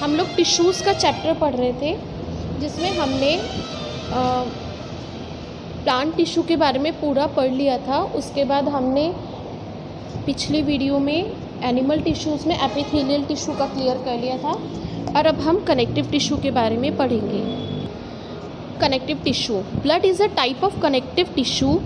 हम लोग टिश्यूज़ का चैप्टर पढ़ रहे थे, जिसमें हमने प्लांट टिश्यू के बारे में पूरा पढ़ लिया था। उसके बाद हमने पिछली वीडियो में एनिमल टिश्यूज़ में एपिथेलियल टिश्यू का क्लियर कर लिया था, और अब हम कनेक्टिव टिश्यू के बारे में पढ़ेंगे। Connective tissue, blood is a type of connective tissue.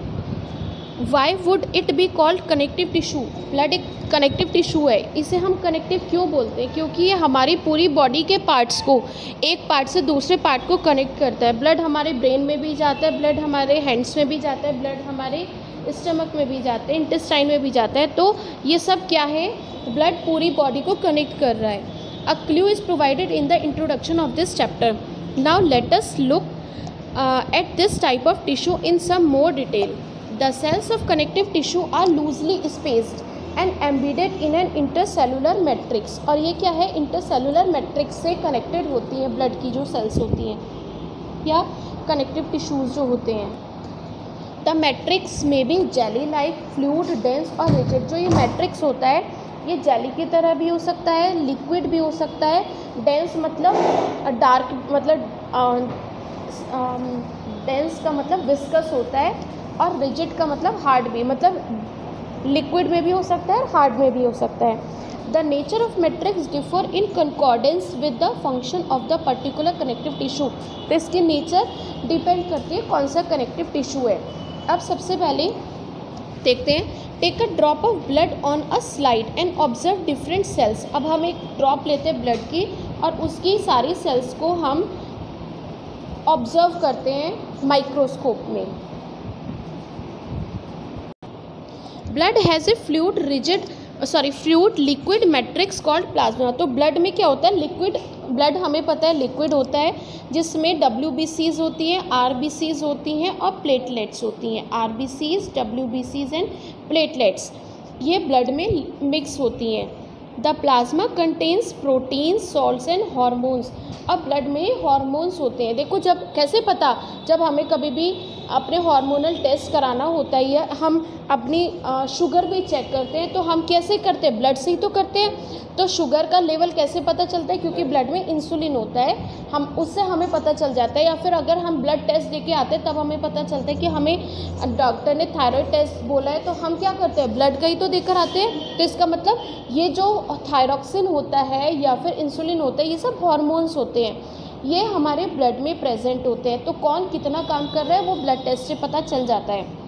Why would it be called connective tissue? Blood एक कनेक्टिव टिश्यू है। इसे हम कनेक्टिव क्यों बोलते हैं? क्योंकि ये हमारी पूरी बॉडी के पार्ट्स को, एक पार्ट से दूसरे पार्ट को कनेक्ट करता है। ब्लड हमारे ब्रेन में भी जाता है, ब्लड हमारे हैंड्स में भी जाता है, ब्लड हमारे स्टमक में भी जाता है, इंटेस्टाइन में भी जाता है। तो ये सब क्या है? ब्लड पूरी बॉडी को कनेक्ट कर रहा है। A clue is provided in the introduction of this chapter. Now let us look at this type of tissue in some more detail. The cells of connective tissue are loosely spaced and embedded in an intercellular matrix. और ये क्या है? Intercellular matrix से connected होती हैं blood की जो sales होती हैं या कनेक्टिव टिश्यूज़ जो होते हैं। द मैट्रिक्स में be jelly like, fluid, dense और रिजिड। जो ये मैट्रिक्स होता है ये जेली की तरह भी हो सकता है, लिक्विड भी हो सकता है। डेंस मतलब डार्क, मतलब डेंस का मतलब विस्कस होता है, और रिजिड का मतलब हार्ड भी, मतलब लिक्विड में भी हो सकता है, हार्ड में भी हो सकता है। The nature of matrix differ in concordance with the function of the particular connective tissue. तो इसकी नेचर डिपेंड करती है कौन सा कनेक्टिव टिश्यू है। अब सबसे पहले देखते हैं, take a drop of blood on a slide and observe different cells. अब हम एक ड्रॉप लेते हैं ब्लड की और उसकी सारी सेल्स को हम ऑब्जर्व करते हैं माइक्रोस्कोप में। Blood has a fluid liquid matrix called plasma. तो ब्लड में क्या होता है? लिक्विड ब्लड, हमें पता है लिक्विड होता है, जिसमें WBCs होती हैं, RBCs होती हैं और प्लेटलेट्स होती हैं। RBCs, WBCs एंड प्लेटलेट्स ये ब्लड में मिक्स होती हैं। The plasma contains protein, salts and hormones. अब ब्लड में हॉर्मोन्स होते हैं। देखो, जब कैसे पता, जब हमें कभी भी अपने हार्मोनल टेस्ट कराना होता है या हम अपनी शुगर भी चेक करते हैं, तो हम कैसे करते हैं? ब्लड से ही तो करते हैं। तो शुगर का लेवल कैसे पता चलता है? क्योंकि ब्लड में इंसुलिन होता है, हम उससे हमें पता चल जाता है। या फिर अगर हम ब्लड टेस्ट दे के आते हैं तब हमें पता चलता है कि हमें डॉक्टर ने थायराइड टेस्ट बोला है, तो हम क्या करते हैं? ब्लड का ही तो देकर आते हैं। तो इसका मतलब ये जो थायरॉक्सिन होता है या फिर इंसुलिन होता है, ये सब हॉर्मोन्स होते हैं, ये हमारे ब्लड में प्रेजेंट होते हैं। तो कौन कितना काम कर रहा है वो ब्लड टेस्ट से पता चल जाता है।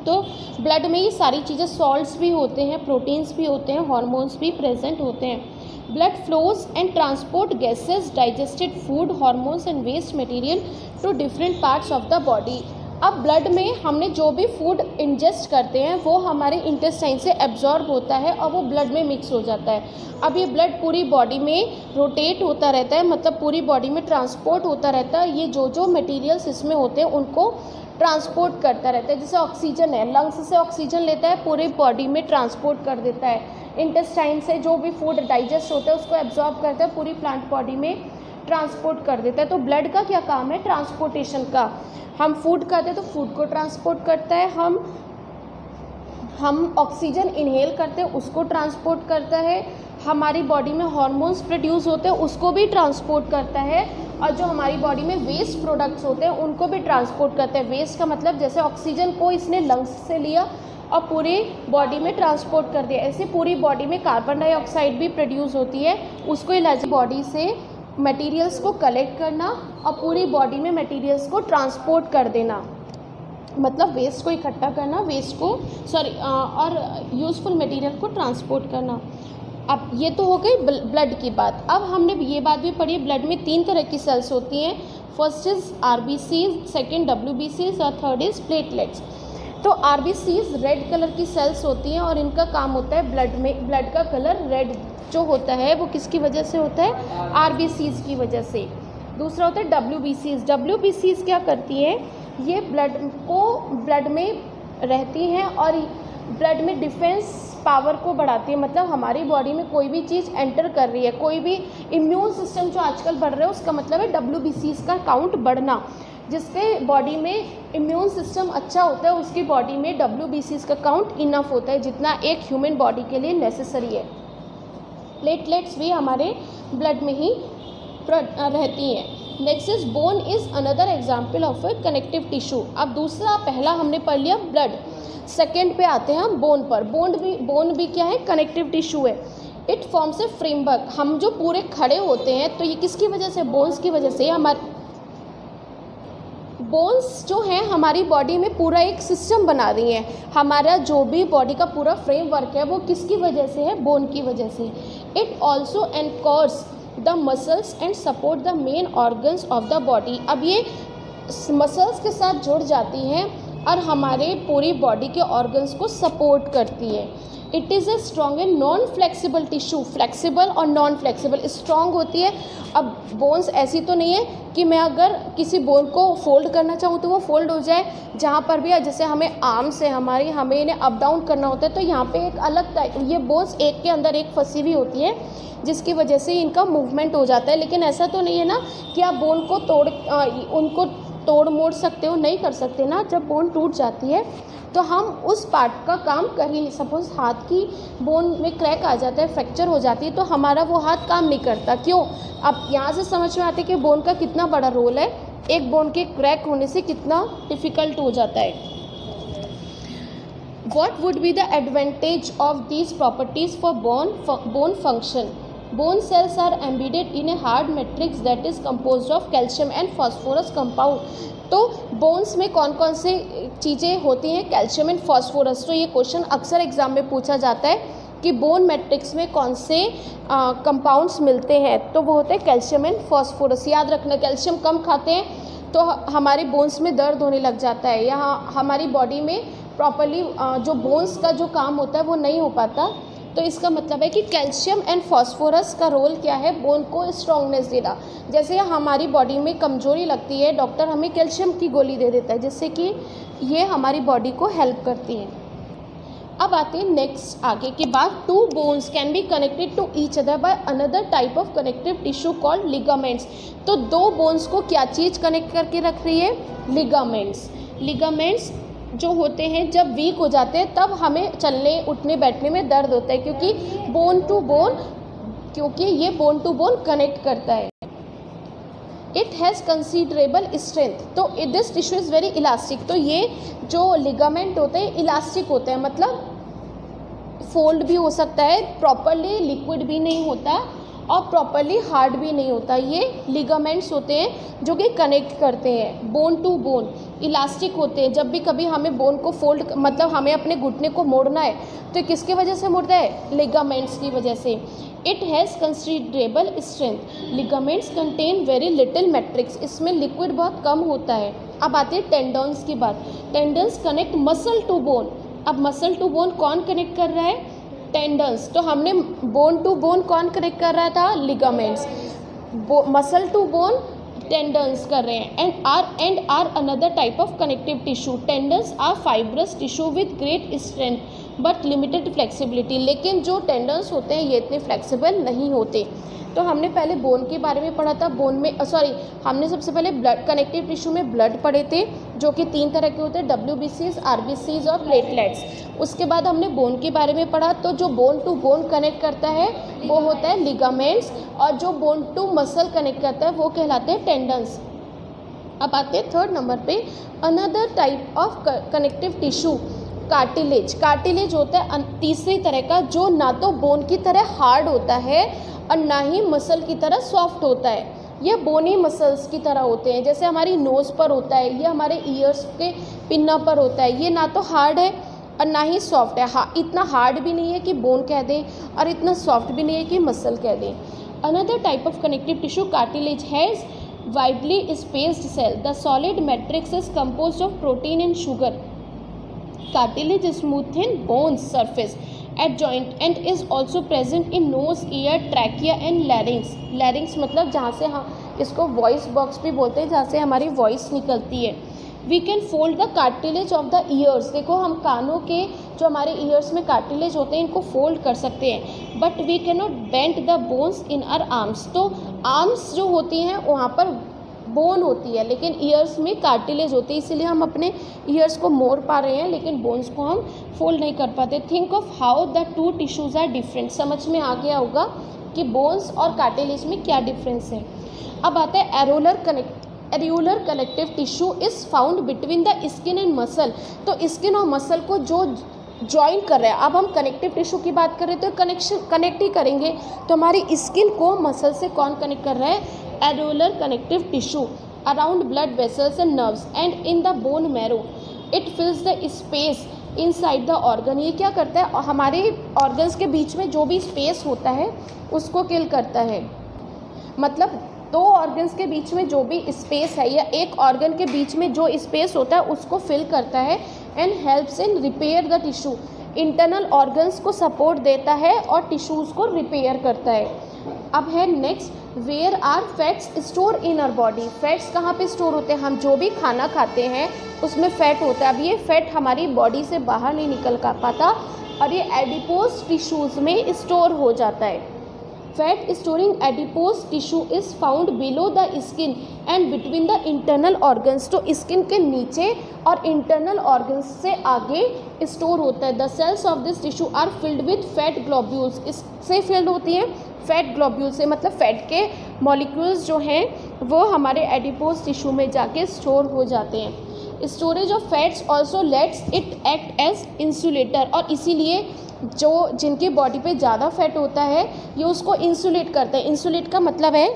तो ब्लड में ये सारी चीज़ें, सॉल्ट्स भी होते हैं, प्रोटीन्स भी होते हैं, हॉर्मोन्स भी प्रेजेंट होते हैं। Blood flows and transport gases, digested food, hormones and waste material to different parts of the body. अब ब्लड में हमने जो भी फूड इंजेस्ट करते हैं वो हमारे इंटेस्टाइन से एब्जॉर्ब होता है और वो ब्लड में मिक्स हो जाता है। अब ये ब्लड पूरी बॉडी में रोटेट होता रहता है, मतलब पूरी बॉडी में ट्रांसपोर्ट होता रहता है। ये जो मटेरियल्स इसमें होते हैं उनको ट्रांसपोर्ट करता रहता है। जैसे ऑक्सीजन है, लंग्स से ऑक्सीजन लेता है, पूरी बॉडी में ट्रांसपोर्ट कर देता है। इंटेस्टाइन से जो भी फूड डाइजेस्ट होता है उसको एब्जॉर्ब करता है, पूरी प्लांट बॉडी में ट्रांसपोर्ट कर देता है। तो ब्लड का क्या काम है? ट्रांसपोर्टेशन का। हम फूड खाते हैं तो फूड को ट्रांसपोर्ट करता है, हम ऑक्सीजन इनहेल करते हैं उसको ट्रांसपोर्ट करता है, हमारी बॉडी में हार्मोन्स प्रोड्यूस होते हैं उसको भी ट्रांसपोर्ट करता है, और जो हमारी बॉडी में वेस्ट प्रोडक्ट्स होते हैं उनको भी ट्रांसपोर्ट करता है। वेस्ट का मतलब जैसे ऑक्सीजन को इसने लंग्स से लिया और पूरी बॉडी में ट्रांसपोर्ट कर दिया, ऐसे पूरी बॉडी में कार्बन डाइऑक्साइड भी प्रोड्यूस होती है, उसको इलाज बॉडी से मटेरियल्स को कलेक्ट करना और पूरी बॉडी में मटेरियल्स को ट्रांसपोर्ट कर देना, मतलब वेस्ट को इकट्ठा करना, और यूज़फुल मटेरियल को ट्रांसपोर्ट करना। अब ये तो हो गई ब्लड की बात। अब हमने ये बात भी पढ़ी, ब्लड में 3 तरह की सेल्स होती हैं। First is RBCs, second WBCs और थर्ड इज़ प्लेटलेट्स। तो RBCs रेड कलर की सेल्स होती हैं और इनका काम होता है ब्लड का कलर रेड जो होता है वो किसकी वजह से होता है? RBCs की वजह से। दूसरा होता है WBCs। WBCs क्या करती है? ये ब्लड में रहती हैं और ब्लड में डिफेंस पावर को बढ़ाती है। मतलब हमारी बॉडी में कोई भी चीज़ एंटर कर रही है, कोई भी इम्यून सिस्टम जो आजकल बढ़ रहा है उसका मतलब है WBCs का काउंट बढ़ना। जिसके बॉडी में इम्यून सिस्टम अच्छा होता है उसकी बॉडी में WBCs का काउंट इनफ होता है जितना एक ह्यूमन बॉडी के लिए नेसेसरी है। प्लेटलेट्स भी हमारे ब्लड में ही रहती हैं। Next is bone is another example of A connective tissue. अब दूसरा, पहला हमने पढ़ लिया ब्लड, सेकेंड पे आते हैं हम बोन पर। बोन भी क्या है, कनेक्टिव टिश्यू है। It forms a framework. हम जो पूरे खड़े होते हैं तो ये किसकी वजह से, बोन्स की वजह से। हमारे बोन्स जो हैं हमारी बॉडी में पूरा एक सिस्टम बना रही हैं। हमारा जो भी बॉडी का पूरा फ्रेमवर्क है वो किसकी वजह से है, बोन की वजह से। It also anchors the muscles and support the main organs of the body. अब ये मसल्स के साथ जुड़ जाती हैं और हमारे पूरी बॉडी के ऑर्गन्स को सपोर्ट करती है। It is a strong and non flexible tissue. Flexible और नॉन फ्लेक्सिबल, स्ट्रॉन्ग होती है। अब बोन्स ऐसी तो नहीं है कि मैं अगर किसी बोन को फोल्ड करना चाहूँ तो वो फोल्ड हो जाए। जहाँ पर भी, जैसे हमें आर्म्स है हमें इन्हें अप डाउन करना होता है तो यहाँ पे एक अलग टाइप, ये बोन्स एक के अंदर एक फंसी हुई होती है जिसकी वजह से इनका मूवमेंट हो जाता है। लेकिन ऐसा तो नहीं है ना कि आप बोन को उनको तोड़ मोड़ सकते हो, नहीं कर सकते ना। जब बोन टूट जाती है तो हम उस पार्ट का काम कर ही नहीं। सपोज हाथ की बोन में क्रैक आ जाता है, फ्रैक्चर हो जाती है तो हमारा वो हाथ काम नहीं करता। क्यों? अब यहाँ से समझ में आते कि बोन का कितना बड़ा रोल है, एक बोन के क्रैक होने से कितना डिफ़िकल्ट हो जाता है। What would be the advantage of these properties for bone function? Bone cells are embedded in a hard matrix that is composed of calcium and phosphorus compound. तो बोन्स में कौन कौन से चीज़ें होती हैं, कैल्शियम एंड फॉस्फोरस। तो ये क्वेश्चन अक्सर एग्जाम में पूछा जाता है कि बोन मैट्रिक्स में कौन से कंपाउंड्स मिलते हैं, तो वो होते हैं कैल्शियम एंड फॉस्फोरस। याद रखना, कैल्शियम कम खाते हैं तो हमारे बोन्स में दर्द होने लग जाता है, यहाँ हमारी बॉडी में प्रॉपरली जो बोन्स का जो काम होता है वो नहीं हो पाता। तो इसका मतलब है कि कैल्शियम एंड फॉस्फोरस का रोल क्या है, बोन को स्ट्रॉन्गनेस देना। जैसे हमारी बॉडी में कमजोरी लगती है, डॉक्टर हमें कैल्शियम की गोली दे देता है जिससे कि ये हमारी बॉडी को हेल्प करती है। अब आते हैं नेक्स्ट आगे की बात, two bones can be connected to each other by another type of connective tissue called ligaments. तो दो बोन्स को क्या चीज़ कनेक्ट करके रख रही है, लिगामेंट्स। लिगामेंट्स जो होते हैं जब वीक हो जाते हैं तब हमें चलने उठने बैठने में दर्द होता है, क्योंकि ये बोन टू बोन कनेक्ट करता है। It has considerable strength. तो this tissue is very elastic. तो ये जो लिगामेंट होते हैं इलास्टिक होते हैं, मतलब फोल्ड भी हो सकता है, प्रॉपरली लिक्विड भी नहीं होता और प्रॉपरली हार्ड भी नहीं होता। ये लिगामेंट्स होते हैं जो कि कनेक्ट करते हैं बोन टू बोन, इलास्टिक होते हैं। जब भी कभी हमें बोन को फोल्ड, मतलब हमें अपने घुटने को मोड़ना है तो किसकी वजह से मुड़ता है, लिगामेंट्स की वजह से। It has considerable strength. Ligaments contain very little matrix. इसमें लिक्विड बहुत कम होता है। अब आते हैं टेंडन्स की बात। Tendons connect muscle to bone. अब मसल टू बोन कौन कनेक्ट कर रहा है, टेंडन्स। तो हमने बोन टू बोन कौन कनेक्ट कर रहा था, ligaments. Muscle to bone tendons कर रहे हैं। And are another type of connective tissue. Tendons are fibrous tissue with great strength but limited flexibility. लेकिन जो टेंडन्स होते हैं ये इतने फ्लेक्सिबल नहीं होते। तो हमने पहले बोन के बारे में पढ़ा था, हमने सबसे पहले ब्लड, कनेक्टिव टिश्यू में ब्लड पढ़े थे जो कि 3 तरह के होते हैं, WBCs, RBCs और प्लेटलेट्स। उसके बाद हमने बोन के बारे में पढ़ा, तो जो बोन टू बोन कनेक्ट करता है वो होता है लिगामेंट्स, और जो बोन टू मसल कनेक्ट करता है वो कहलाते हैं टेंडन्स। अब आते हैं थर्ड नंबर पे, another type of connective tissue, cartilage. Cartilage होता है तीसरी तरह का, जो ना तो बोन की तरह हार्ड होता है और ना ही मसल की तरह सॉफ्ट होता है। ये बोनी मसल्स की तरह होते हैं, जैसे हमारी नोज़ पर होता है, ये हमारे ईयर्स के पिन्ना पर होता है। ये ना तो हार्ड है और ना ही सॉफ्ट है। इतना हार्ड भी नहीं है कि बोन कह दें और इतना सॉफ्ट भी नहीं है कि मसल कह दें। Another type of connective tissue, cartilage, has widely spaced cell. The solid matrix is composed of protein and sugar. Cartilage smoothen bone's surface at joint and is also present in nose, ear, trachea and larynx. Larynx मतलब जहाँ से हम इसको voice box भी बोलते हैं, जहाँ से हमारी वॉइस निकलती है। We can fold the cartilage of the ears. देखो हम कानों के जो हमारे ईयर्स में कार्टिलेज होते हैं इनको फोल्ड कर सकते हैं, but we can not bend the bones in our arms. तो आर्म्स जो होती हैं वहाँ पर बोन होती है, लेकिन ईयर्स में कार्टिलेज होती है, इसीलिए हम अपने ईयर्स को मोड़ पा रहे हैं लेकिन बोन्स को हम फोल्ड नहीं कर पाते। Think of how the two tissues are different. समझ में आ गया होगा कि बोन्स और कार्टिलेज में क्या डिफरेंस है। अब आता है areolar connective tissue is found between the skin and muscle. तो स्किन और मसल को जो ज्वाइन कर रहा है, अब हम कनेक्टिव टिश्यू की बात करें तो कनेक्ट ही करेंगे। तो हमारी स्किन को मसल से कौन कनेक्ट कर रहा है? Areolar connective tissue around blood vessels and nerves and in the bone marrow. It फिल्स the space inside the organ. ये क्या करता है? हमारे ऑर्गन्स के बीच में जो भी स्पेस होता है उसको किल करता है। मतलब दो ऑर्गन्स के बीच में जो भी स्पेस है या एक ऑर्गन के बीच में जो स्पेस होता है उसको फिल करता है and helps in repair the tissue. Internal organs को सपोर्ट देता है और टिश्यूज़ को रिपेयर करता है। अब है next, where are fats store in our body. Fats कहाँ पे स्टोर होते हैं? हम जो भी खाना खाते हैं उसमें फ़ैट होता है। अब ये फ़ैट हमारी बॉडी से बाहर नहीं निकल पाता और ये एडिपोज टिश्यूज़ में स्टोर हो जाता है। Fat storing adipose tissue is found below the skin and between the internal organs. तो स्किन के नीचे और इंटरनल ऑर्गन्स से आगे स्टोर होता है। The cells of this tissue are filled with fat globules. इससे फिल्ड होती हैं फैट ग्लोब्यूल से, मतलब फैट के मॉलिक्यूल्स जो हैं वो हमारे एडिपोज टिश्यू में जाके स्टोर हो जाते हैं। Storage of fats also lets it act as insulator. और इसीलिए जो जिनकी बॉडी पे ज़्यादा फैट होता है ये उसको इंसुलेट करते हैं। इंसुलेट का मतलब है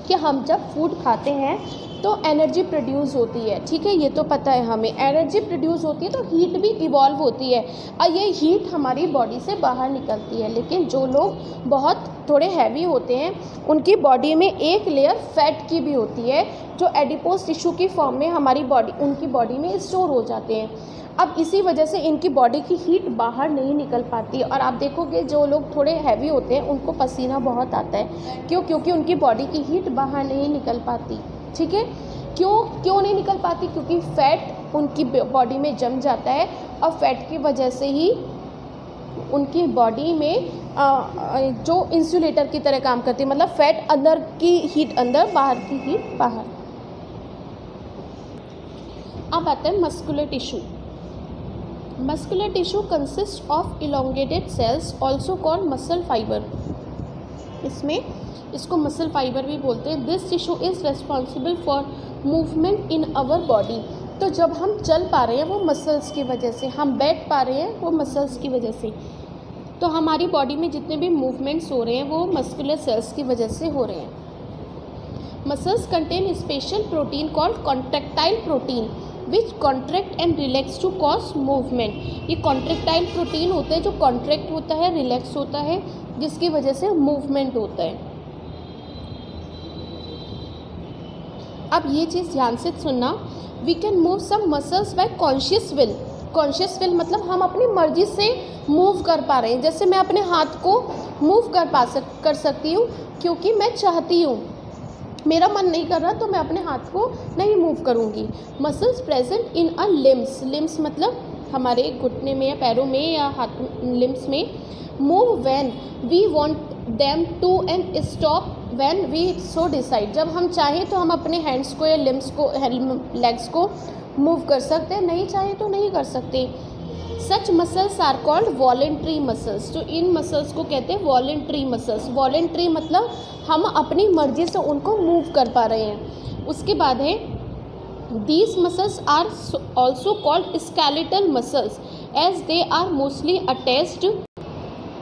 कि हम जब फूड खाते हैं तो एनर्जी प्रोड्यूस होती है, ठीक है, ये तो पता है हमें। एनर्जी प्रोड्यूस होती है तो हीट भी इवॉल्व होती है और ये हीट हमारी बॉडी से बाहर निकलती है। लेकिन जो लोग बहुत थोड़े हैवी होते हैं उनकी बॉडी में एक लेयर फैट की भी होती है जो एडिपोज टिश्यू की फॉर्म में उनकी बॉडी में स्टोर हो जाते हैं। अब इसी वजह से इनकी बॉडी की हीट बाहर नहीं निकल पाती। और आप देखोगे जो लोग थोड़े हैवी होते हैं उनको पसीना बहुत आता है। क्यों? क्योंकि उनकी बॉडी की हीट बाहर नहीं निकल पाती, ठीक है। क्यों नहीं निकल पाती? क्योंकि फैट उनकी बॉडी में जम जाता है और फैट की वजह से ही उनकी बॉडी में जो इंसुलेटर की तरह काम करती है। मतलब फैट अंदर की हीट अंदर, बाहर की हीट बाहर। अब आता है muscular tissue. Muscular tissue consist of elongated cells also called muscle fiber. इसको मसल फाइबर भी बोलते हैं। This tissue is responsible for movement in our body. तो जब हम चल पा रहे हैं वो मसल्स की वजह से, हम बैठ पा रहे हैं वो मसल्स की वजह से। तो हमारी बॉडी में जितने भी मूवमेंट्स हो रहे हैं वो मस्कुलर सेल्स की वजह से हो रहे हैं। Muscles contain special protein called contractile protein which contract and relax to cause movement. ये कॉन्ट्रैक्टाइल प्रोटीन होते हैं जो कॉन्ट्रैक्ट होता है, रिलैक्स होता है, जिसकी वजह से मूवमेंट होता है। अब ये चीज़ ध्यान से सुनना, we can move some muscles by conscious will. Conscious will मतलब हम अपनी मर्जी से मूव कर पा रहे हैं। जैसे मैं अपने हाथ को मूव कर सकती हूँ क्योंकि मैं चाहती हूँ, मेरा मन नहीं कर रहा तो मैं अपने हाथ को नहीं मूव करूँगी। Muscles present in a limbs. Limbs मतलब हमारे घुटने में या पैरों में या हाथ लिम्स में। Move when we want them to and stop when we so decide. जब हम चाहें तो हम अपने हैंड्स को या लिम्स को, लेग्स को मूव कर सकते हैं, नहीं चाहे तो नहीं कर सकते। Such muscles are called voluntary muscles. तो इन मसल्स को कहते हैं वॉलेंट्री मसल्स। वॉलेंट्री मतलब हम अपनी मर्जी से उनको मूव कर पा रहे हैं। उसके बाद है these muscles are also called skeletal muscles as they are mostly attached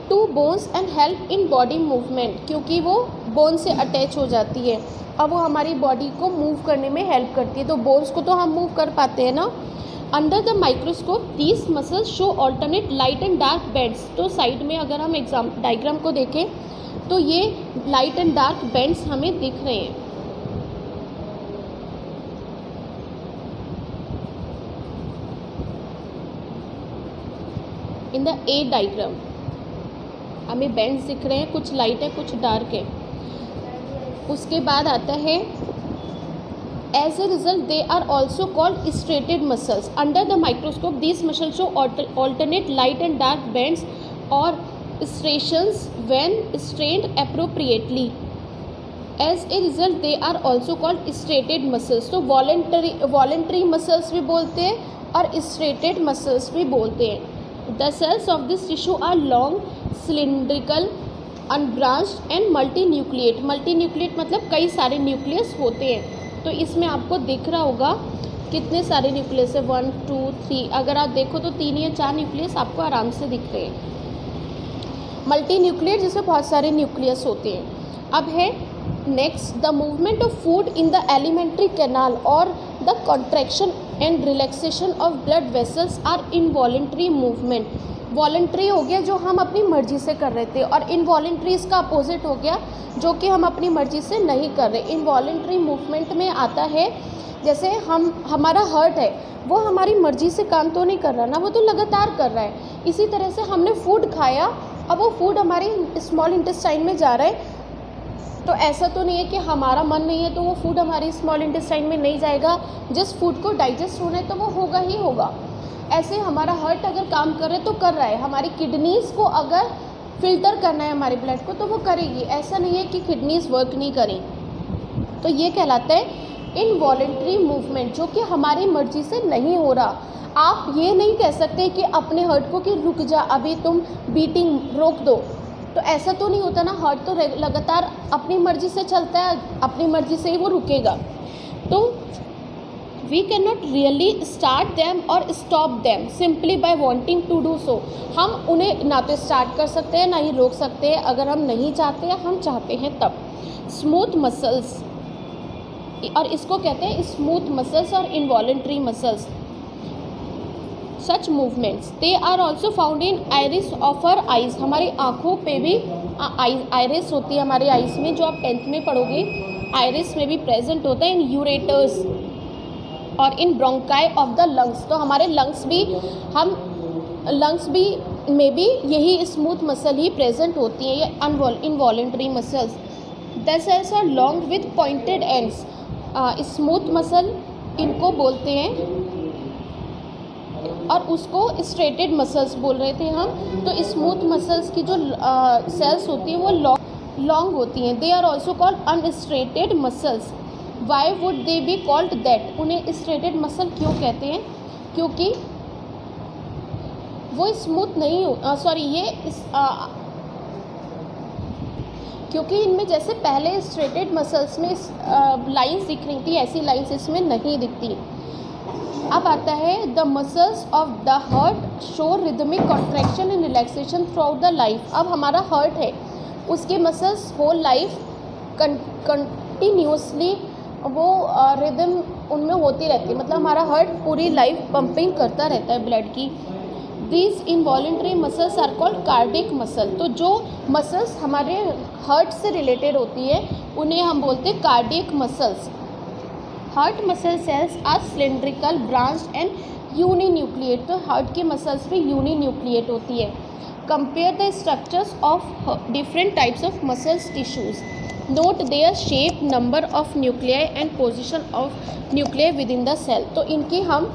to bones and help in body movement. क्योंकि वो बोन से अटैच हो जाती है और वो हमारी बॉडी को मूव करने में हेल्प करती है। तो बोन्स को तो हम मूव कर पाते हैं ना। Under the microscope these muscles show alternate light and dark bands. तो साइड में अगर हम डायग्राम को देखें तो ये लाइट एंड डार्क बैंड्स हमें दिख रहे हैं। इन द ए डायग्राम हमें बैंड्स दिख रहे हैं, कुछ लाइट है कुछ डार्क है। उसके बाद आता है As a result, they are also called striated muscles. Under the microscope, these muscles show alternate light and dark bands or striations when strained appropriately. As a result, they are also called striated muscles. तो voluntary muscles भी बोलते हैं और striated muscles भी बोलते हैं। The cells of this tissue are long, cylindrical unbranched and multi nucleate. Multi nucleate मतलब कई सारे न्यूक्लियस होते हैं। तो इसमें आपको दिख रहा होगा कितने सारे न्यूक्लियस है, 1 2 3। अगर आप देखो तो 3 या 4 न्यूक्लियस आपको आराम से दिख रहे हैं। मल्टी न्यूक्लिएट जिसमें बहुत सारे न्यूक्लियस होते हैं। अब है next, the movement of food in the alimentary canal और the contraction and relaxation of blood vessels are involuntary movement. Voluntary हो गया जो हम अपनी मर्जी से कर रहे थे, और इनवॉलेंट्री इसका अपोजिट हो गया जो कि हम अपनी मर्जी से नहीं कर रहे। इनवॉलेंट्री मूवमेंट में आता है जैसे हमारा हार्ट है, वो हमारी मर्जी से काम तो नहीं कर रहा ना, वो तो लगातार कर रहा है। इसी तरह से हमने फूड खाया, अब वो फूड हमारे स्मॉल इंटेस्टाइन में जा रहा है, तो ऐसा तो नहीं है कि हमारा मन नहीं है तो वो फूड हमारी स्मॉल इंटेस्टाइन में नहीं जाएगा। जिस फूड को डाइजेस्ट होना है तो वो होगा ही होगा। ऐसे हमारा हार्ट अगर काम कर रहा है तो कर रहा है, हमारी किडनीज़ को अगर फिल्टर करना है हमारे ब्लड को तो वो करेगी। ऐसा नहीं है कि किडनीज़ वर्क नहीं करें। तो ये कहलाता है इनवॉलेंट्री मूवमेंट, जो कि हमारी मर्जी से नहीं हो रहा। आप ये नहीं कह सकते कि अपने हार्ट को कि रुक जा, अभी तुम बीटिंग रोक दो, तो ऐसा तो नहीं होता ना। हार्ट तो लगातार अपनी मर्जी से चलता है, अपनी मर्जी से ही वो रुकेगा। तो we can not really start them or stop them simply by wanting to do so. हम उन्हें ना तो स्टार्ट कर सकते हैं ना ही रोक सकते हैं, अगर हम नहीं चाहते या हम चाहते हैं तब। स्मूथ मसल्स, और इसको कहते हैं स्मूथ मसल्स और involuntary muscles. Such movements they are also found in iris of our eyes. हमारी आँखों पे भी आइरिस होती है हमारे आइज में, जो आप 10th में पढ़ोगे। आइरिस में भी प्रेजेंट होता है इन यूरेटर्स और इन ब्रोंकाई ऑफ द लंग्स। तो हमारे लंग्स भी में भी यही स्मूथ मसल ही प्रेजेंट होती है, ये involuntary muscles. The cells are long with pointed ends. Smooth muscle इनको बोलते हैं, और उसको स्ट्रेटेड मसल्स बोल रहे थे हम। तो स्मूथ मसल्स की जो सेल्स होती हैं वो लॉन्ग होती हैं। They are also called unstriated muscles. Why would they be called that? उन्हें स्ट्रेटेड मसल क्यों कहते हैं? क्योंकि वो स्मूथ नहीं हो, क्योंकि इनमें जैसे पहले स्ट्रेटेड मसल्स में लाइंस दिख रही थी, ऐसी लाइंस इसमें नहीं दिखती। अब आता है the muscles of the heart show rhythmic contraction and relaxation through out the life. अब हमारा हार्ट है, उसके मसल्स होल लाइफ कंटिन्यूसली वो रिदम उनमें होती रहती है, मतलब हमारा हार्ट पूरी लाइफ पंपिंग करता रहता है ब्लड की। These involuntary muscles are called cardiac muscle. तो जो मसल्स हमारे हार्ट से रिलेटेड होती है उन्हें हम बोलते हैं cardiac muscles. Heart muscle cells are cylindrical, branched and uninucleate. तो हार्ट के मसल्स भी यूनिन्यूक्लिएट होती है। Compare the structures of different types of muscles tissues. Note their shape, number of nuclei and position of nuclei within the cell. तो इनकी हम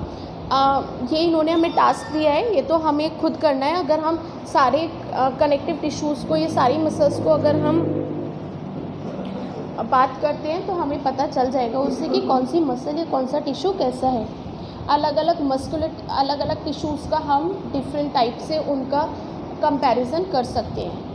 ये इन्होंने हमें टास्क दिया है, ये तो हमें खुद करना है। अगर हम सारे कनेक्टिव टिश्यूज़ को, ये सारी मसल्स को अगर हम बात करते हैं तो हमें पता चल जाएगा उससे कि कौन सी मसल या कौन सा टिश्यू कैसा है। अलग अलग टिश्यूज़ का हम डिफरेंट टाइप से उनका कंपैरिजन कर सकते हैं।